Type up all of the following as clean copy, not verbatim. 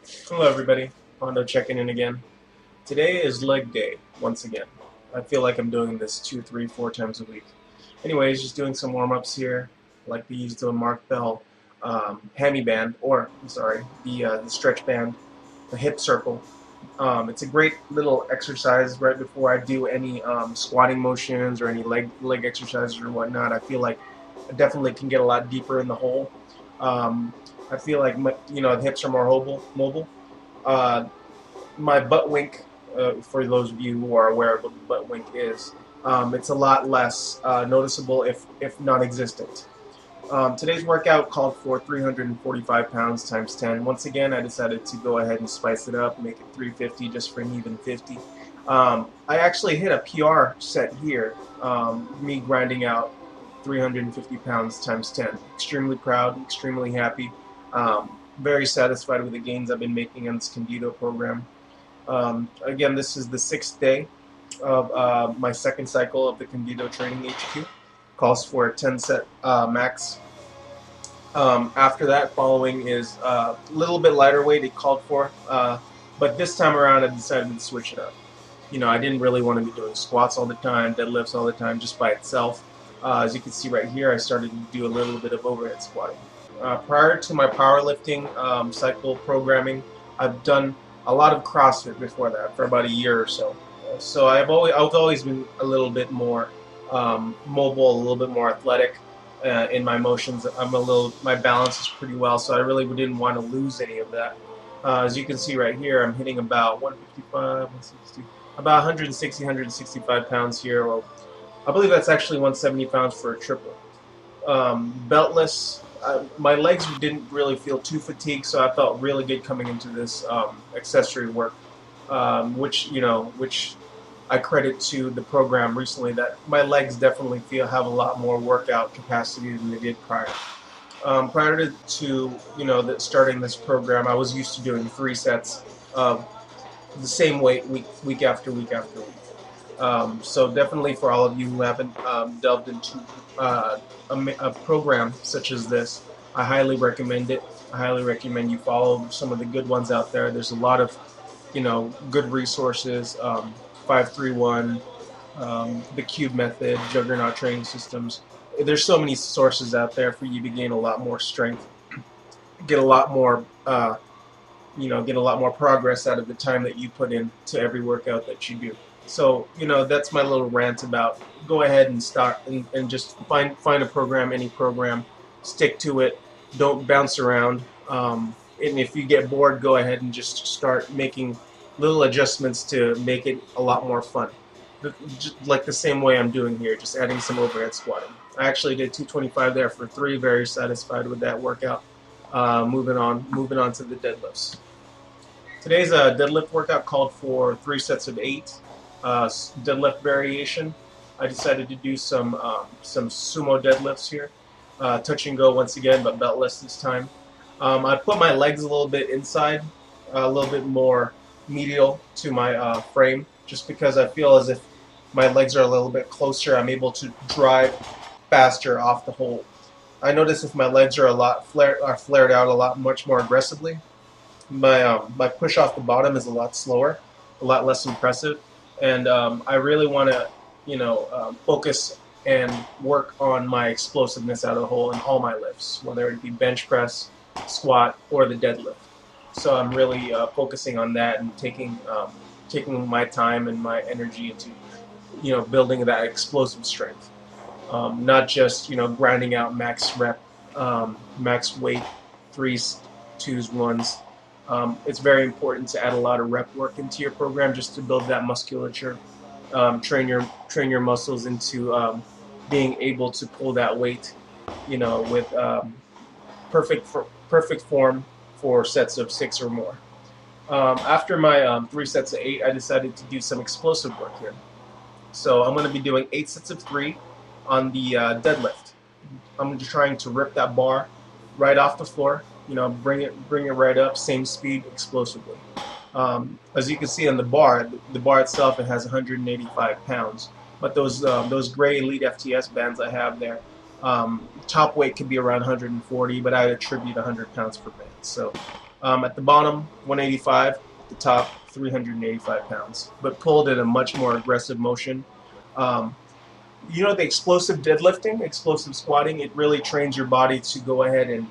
Hello everybody, Hondo checking in again. Today is leg day, once again. I feel like I'm doing this 2, 3, 4 times a week. Anyways, just doing some warm-ups here. I like to use the Mark Bell hammy band, or, I'm sorry, the stretch band, the hip circle. It's a great little exercise right before I do any squatting motions or any leg exercises or whatnot. I feel like I definitely can get a lot deeper in the hole. Um, I feel like the hips are more mobile. Uh, my butt wink, for those of you who are aware of what the butt wink is, it's a lot less noticeable, if non-existent. Today's workout called for 345 pounds times 10. Once again, I decided to go ahead and spice it up, make it 350 just for an even 50. I actually hit a PR set here, me grinding out 350 pounds times 10. Extremely proud, extremely happy, very satisfied with the gains I've been making on this Canditio program. Again, this is the 6th day of my second cycle of the Canditio Training HQ. Calls for a 10 set max. After that, following is a little bit lighter weight it called for, but this time around I decided to switch it up. I didn't really want to be doing squats all the time, deadlifts all the time, just by itself. As you can see right here, I started to do a little bit of overhead squatting. Prior to my powerlifting cycle programming, I've done a lot of CrossFit before that for about a year or so. So I've always been a little bit more mobile, a little bit more athletic in my motions. My balance is pretty well, so I really didn't want to lose any of that. As you can see right here, I'm hitting about 155, 160, about 160, 165 pounds here. Well, I believe that's actually 170 pounds for a triple. Beltless. My legs didn't really feel too fatigued, so I felt really good coming into this accessory work, which I credit to the program recently. That my legs definitely have a lot more workout capacity than they did prior. Prior to starting this program, I was used to doing 3 sets of the same weight week after week after week. So definitely for all of you who haven't delved into a program such as this, I highly recommend it. I highly recommend you follow some of the good ones out there. There's a lot of good resources, 531, the Cube Method, Juggernaut Training Systems. There's so many sources out there for you to gain a lot more strength, get a lot more get a lot more progress out of the time that you put into every workout that you do. So, that's my little rant about go ahead and start and just find a program, any program, stick to it, don't bounce around. And if you get bored, go ahead and just start making little adjustments to make it a lot more fun. Just like the same way I'm doing here, just adding some overhead squatting. I actually did 225 there for 3, very satisfied with that workout. Moving on to the deadlifts. Today's deadlift workout called for 3 sets of 8. Deadlift variation. I decided to do some sumo deadlifts here. Touch and go once again, but beltless this time. I put my legs a little bit inside, a little bit more medial to my frame, just because I feel as if my legs are a little bit closer, I'm able to drive faster off the hole. I notice if my legs are flared out much more aggressively, my push off the bottom is a lot slower, a lot less impressive, and I really want to focus and work on my explosiveness out of the hole in all my lifts, whether it be bench press, squat, or the deadlift. So I'm really focusing on that and taking my time and my energy into building that explosive strength, not just grinding out max rep, max weight, 3s, 2s, 1s. It's very important to add a lot of rep work into your program just to build that musculature, train your muscles into being able to pull that weight, with perfect form for sets of 6 or more. After my 3 sets of 8, I decided to do some explosive work here. So I'm going to be doing 8 sets of 3 on the deadlift. I'm just trying to rip that bar right off the floor. Bring it right up, same speed, explosively. As you can see on the bar itself, it has 185 pounds. But those gray Elite FTS bands I have there, top weight could be around 140, but I attribute 100 pounds per band. So At the bottom, 185. At the top, 385 pounds, but pulled in a much more aggressive motion. Um, you know, the explosive deadlifting, explosive squatting, it really trains your body to go ahead and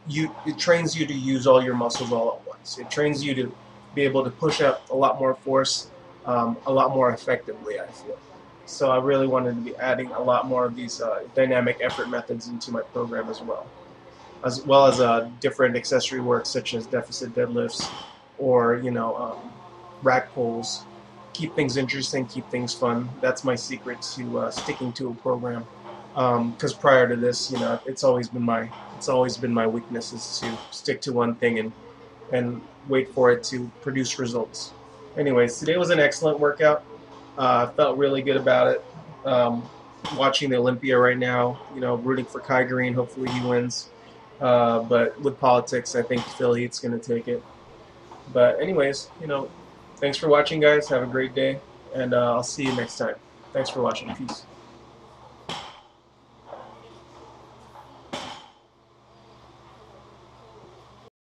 it trains you to use all your muscles all at once. It trains you to be able to push up a lot more force, a lot more effectively, I feel. So I really wanted to be adding a lot more of these dynamic effort methods into my program as well as different accessory work such as deficit deadlifts or rack pulls. Keep things interesting, keep things fun. That's my secret to sticking to a program. Because prior to this, it's always been my weakness is to stick to one thing and wait for it to produce results. Anyways, today was an excellent workout. Felt really good about it. Watching the Olympia right now, rooting for Kai Green. Hopefully he wins. But with politics, I think Phil Heath's going to take it. But anyways, thanks for watching, guys. Have a great day, and I'll see you next time. Thanks for watching. Peace.